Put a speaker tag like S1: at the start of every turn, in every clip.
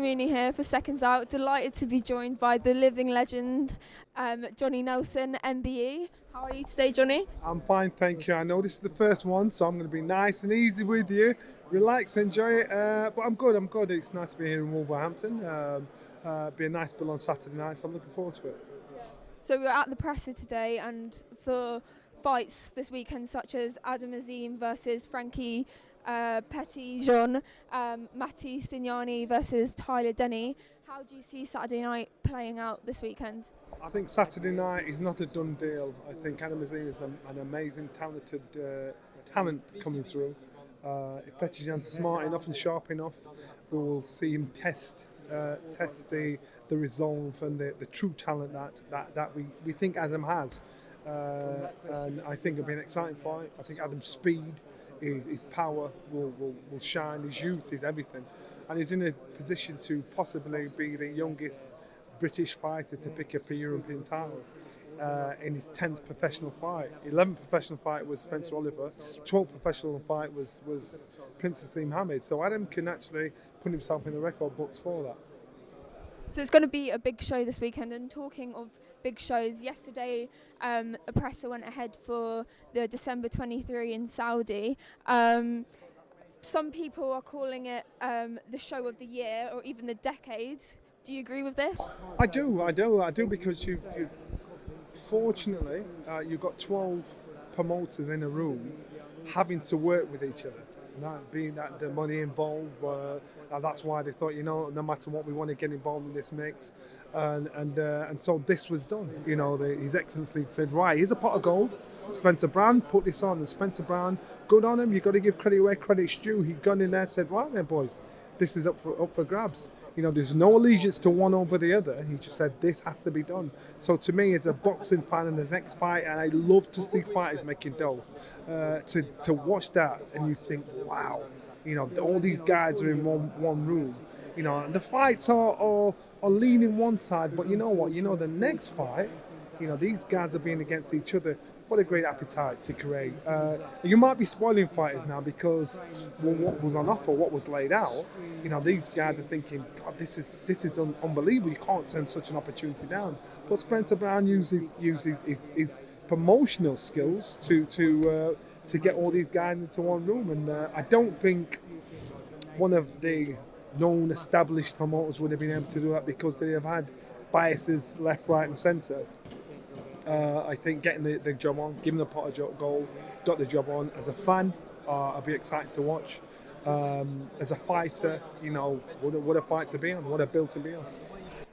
S1: Mooney here for Seconds Out. Delighted to be joined by the living legend, Johnny Nelson MBE. How are you today, Johnny?
S2: I'm fine, thank you. I know this is the first one, so I'm going to be nice and easy with you. Relax, enjoy it. But I'm good. It's nice to be here in Wolverhampton. Be a nice bill on Saturday night, so I'm looking forward to it.
S1: So we're at the presser today, and for fights this weekend, such as Adam Azim versus Frankie Petitjean, Matti Signani versus Tyler Denny. How do you see Saturday night playing out this weekend?
S2: I think Saturday night is not a done deal. I think Adam Azim is an amazing, talented talent coming through. If Petitjean's smart enough and sharp enough, we will see him test the resolve and the true talent that we think Adam has. And I think it'll be an exciting fight. I think Adam's speed, his power will shine, his youth, his everything. And he's in a position to possibly be the youngest British fighter to pick up a European title in his 10th professional fight. 11th professional fight was Spencer Oliver, 12th professional fight was Prince Azeem Hamid. So Adam can actually put himself in the record books for that.
S1: So it's going to be a big show this weekend. And talking of big shows, yesterday a presser went ahead for the December 23 in Saudi. Some people are calling it the show of the year or even the decade. Do you agree with this?
S2: I do because fortunately you've got 12 promoters in a room having to work with each other. And that being that the money involved, that's why they thought, no matter what, we want to get involved in this mix, and so this was done. His Excellency said, right, here's a pot of gold. Spencer Brown, put this on, and Spencer Brown, good on him. You got to give credit where credit's due. He got in there, said, right then, boys, this is up for grabs. There's no allegiance to one over the other. He just said this has to be done. So to me, as a boxing fan and as ex-fighter, and I love to see fighters making dough. To watch that and you think, wow, all these guys are in one room. And the fights are leaning one side, but you know what? The next fight, these guys are being against each other. What a great appetite to create. You might be spoiling fighters now because what was on offer, what was laid out, these guys are thinking, God, this is unbelievable. You can't turn such an opportunity down. But Spencer Brown uses his promotional skills to get all these guys into one room. And I don't think one of the known established promoters would have been able to do that because they have had biases left, right and centre. I think getting the job on, giving the pot of gold, got the job on. As a fan, I'll be excited to watch. As a fighter, what a fight to be on, what a bill to be on.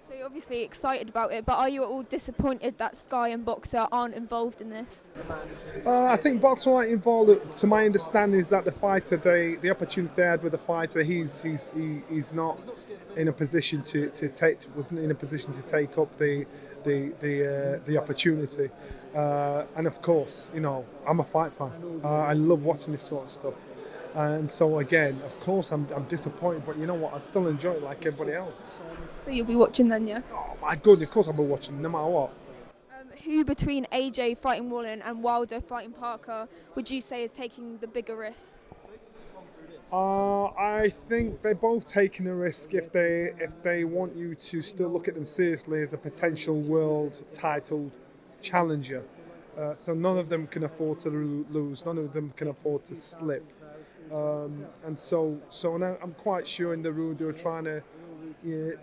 S1: So you're obviously excited about it, but are you at all disappointed that Sky and Boxxer aren't involved in this?
S2: I think Boxxer aren't involved. To my understanding, is that the fighter, the opportunity they had with the fighter, he's not in a position wasn't in a position to take up the opportunity, and of course, I'm a fight fan. I love watching this sort of stuff, and so again, of course, I'm disappointed. But you know what? I still enjoy it like everybody else.
S1: So you'll be watching then, yeah?
S2: Oh my God! Of course, I'll be watching no matter what.
S1: Who between AJ fighting Wallen and Wilder fighting Parker would you say is taking the bigger risk?
S2: I think they're both taking a risk if they want you to still look at them seriously as a potential world title challenger. So none of them can afford to lose. None of them can afford to slip. And so now I'm quite sure in the room they were trying to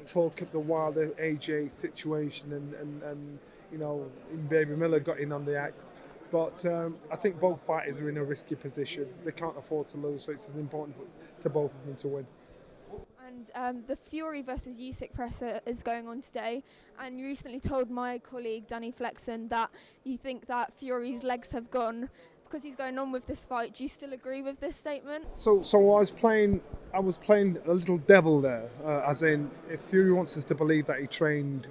S2: talk up the Wilder AJ situation and Baby Miller got in on the act. But I think both fighters are in a risky position. They can't afford to lose, so it's as important to both of them to win.
S1: And the Fury versus Usyk presser is going on today. And you recently told my colleague Danny Flexen that you think that Fury's legs have gone because he's going on with this fight. Do you still agree with this statement?
S2: So I was playing a little devil there, as in if Fury wants us to believe that he trained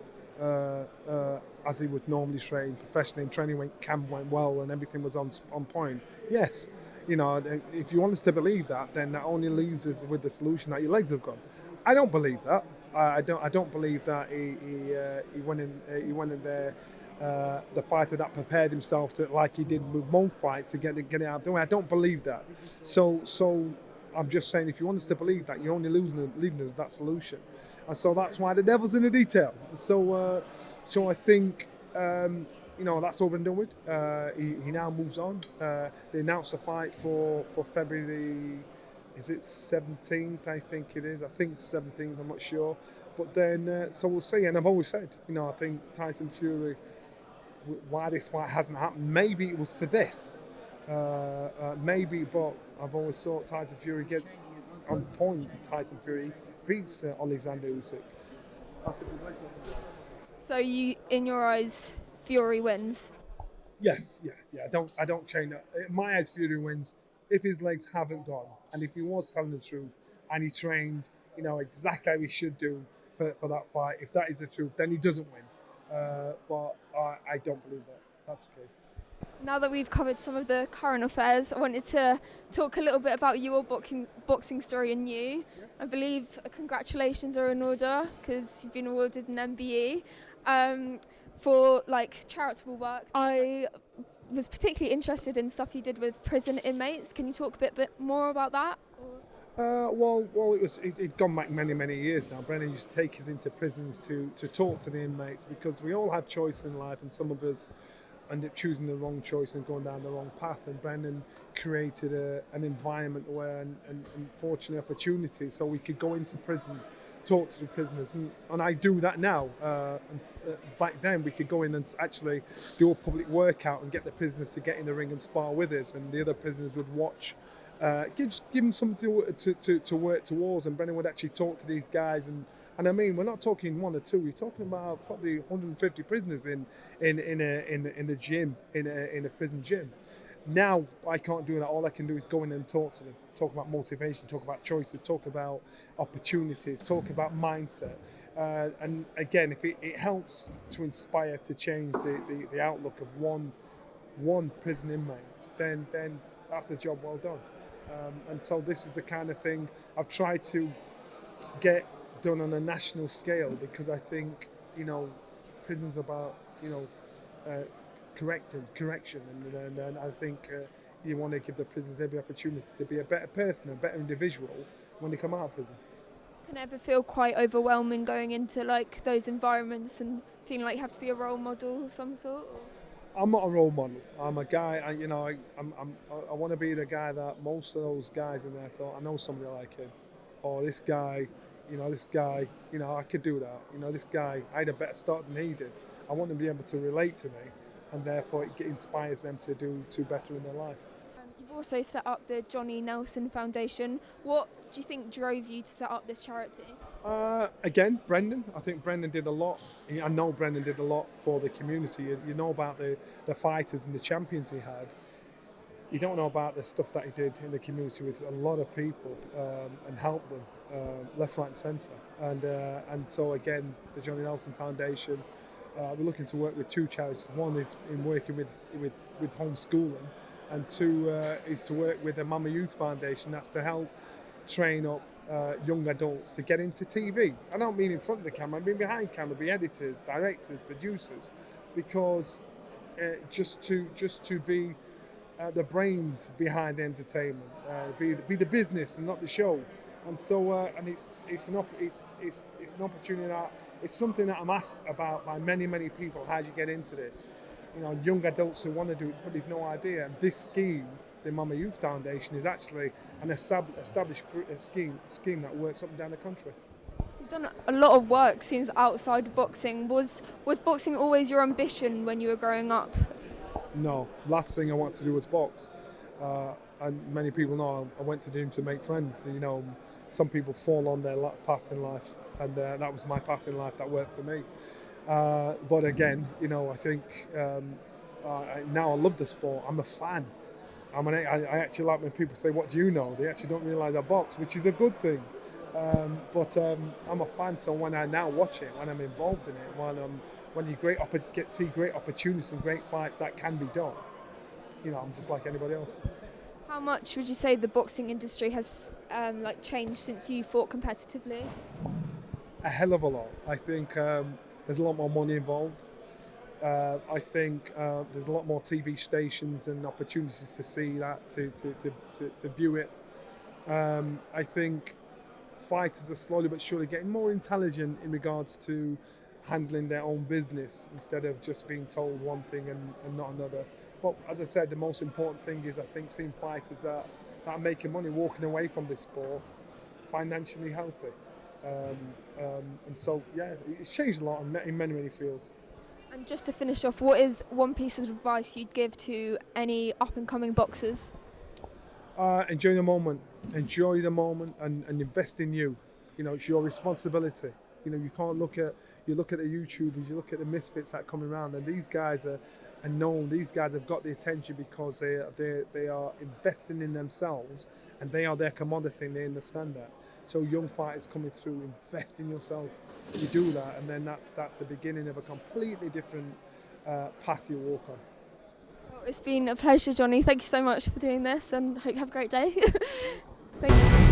S2: as he would normally train professionally, and training camp went well and everything was on point. Yes, if you want us to believe that, then that only leaves us with the solution that your legs have gone. I don't believe that. I don't believe that he went in there. The fighter that prepared himself to, like he did with one fight, to get it out of the way. I don't believe that. So I'm just saying, if you want us to believe that, you're only leaving us that solution. And so that's why the devil's in the detail. So I think, that's over and done with. He now moves on. They announced a fight for February, is it 17th? I think it is. I think it's 17th, I'm not sure. But then, so we'll see. And I've always said, I think Tyson Fury, why this fight hasn't happened, maybe it was for this. Maybe, but I've always thought Tyson Fury gets on point. Tyson Fury beats Oleksandr Usyk. That's a good leg.
S1: So you, in your eyes, Fury wins?
S2: Yes, yeah. I don't change that. In my eyes, Fury wins if his legs haven't gone, and if he was telling the truth, and he trained, exactly how he should do for that fight. If that is the truth, then he doesn't win. But I don't believe that. That's the case.
S1: Now that we've covered some of the current affairs, I wanted to talk a little bit about your boxing story and you. Yeah. I believe congratulations are in order because you've been awarded an MBE for charitable work. I was particularly interested in stuff you did with prison inmates. Can you talk a bit more about that?
S2: Well, it'd gone back many years now. Brendan used to take us into prisons to talk to the inmates because we all have choice in life, and some of us end up choosing the wrong choice and going down the wrong path. And Brendan created an environment where and fortunate opportunities so we could go into prisons, talk to the prisoners, and I do that now. Back then we could go in and actually do a public workout and get the prisoners to get in the ring and spar with us, and the other prisoners would watch. Give them something to work towards, and Brendan would actually talk to these guys, and I mean, we're not talking one or two. We're talking about probably 150 prisoners in the gym, in a prison gym. Now I can't do that. All I can do is go in and talk to them, talk about motivation, talk about choices, talk about opportunities, talk about mindset. And again, if it helps to inspire to change the outlook of one prison inmate, then that's a job well done. And so this is the kind of thing I've tried to get done on a national scale, because I think, prison's about, correction, and I think you want to give the prisoners every opportunity to be a better person, a better individual when they come out of prison.
S1: Can it ever feel quite overwhelming going into those environments and feeling like you have to be a role model of some sort?
S2: I'm not a role model. I'm a guy. I want to be the guy that most of those guys in there thought, I know somebody like him, or this guy, I could do that. This guy, I had a better start than he did. I want them to be able to relate to me, and therefore it inspires them to do better in their life.
S1: You've also set up the Johnny Nelson Foundation. What do you think drove you to set up this charity?
S2: Again, Brendan. I think Brendan did a lot. I know Brendan did a lot for the community. You know about the fighters and the champions he had. You don't know about the stuff that he did in the community with a lot of people and helped them left, right and centre. And so again, the Johnny Nelson Foundation, we're looking to work with two charities. One is in working with homeschooling, and two is to work with the Mama Youth Foundation. That's to help train up young adults to get into TV. I don't mean in front of the camera, I mean behind camera, be editors, directors, producers, because just to be the brains behind entertainment, be the business and not the show. And so and it's an opportunity that it's something that I'm asked about by many people. How do you get into this? Young adults who want to do it but they've no idea. And this scheme, the Mama Youth Foundation, is actually an established scheme that works up and down the country.
S1: So you've done a lot of work since outside of boxing. Was boxing always your ambition when you were growing up?
S2: No, last thing I wanted to do was box. And many people know I went to the gym to make friends. Some people fall on their path in life, and that was my path in life that worked for me. But again, I think now I love the sport. I'm a fan. I actually like when people say, "What do you know?" They actually don't realise I box, which is a good thing. But I'm a fan, so when I now watch it, when I'm involved in it, when you see great opportunities and great fights that can be done, I'm just like anybody else.
S1: How much would you say the boxing industry has changed since you fought competitively?
S2: A hell of a lot. I think there's a lot more money involved. I think there's a lot more TV stations and opportunities to see that, to view it. I think fighters are slowly but surely getting more intelligent in regards to handling their own business instead of just being told one thing and not another. But as I said, the most important thing is I think seeing fighters that are making money, walking away from this sport financially healthy. And so, yeah, it's changed a lot in many, many fields.
S1: And just to finish off, what is one piece of advice you'd give to any up-and-coming boxers?
S2: Enjoy the moment. Enjoy the moment and invest in you. You know, it's your responsibility. You know, you can't look at the YouTubers, you look at the misfits that come around, and these guys are known. These guys have got the attention because they are investing in themselves, and they are their commodity, and they understand that. So young fighters coming through, invest in yourself. You do that, and then that's the beginning of a completely different path you walk on.
S1: Well, it's been a pleasure, Johnny. Thank you so much for doing this, and hope you have a great day. Thank you.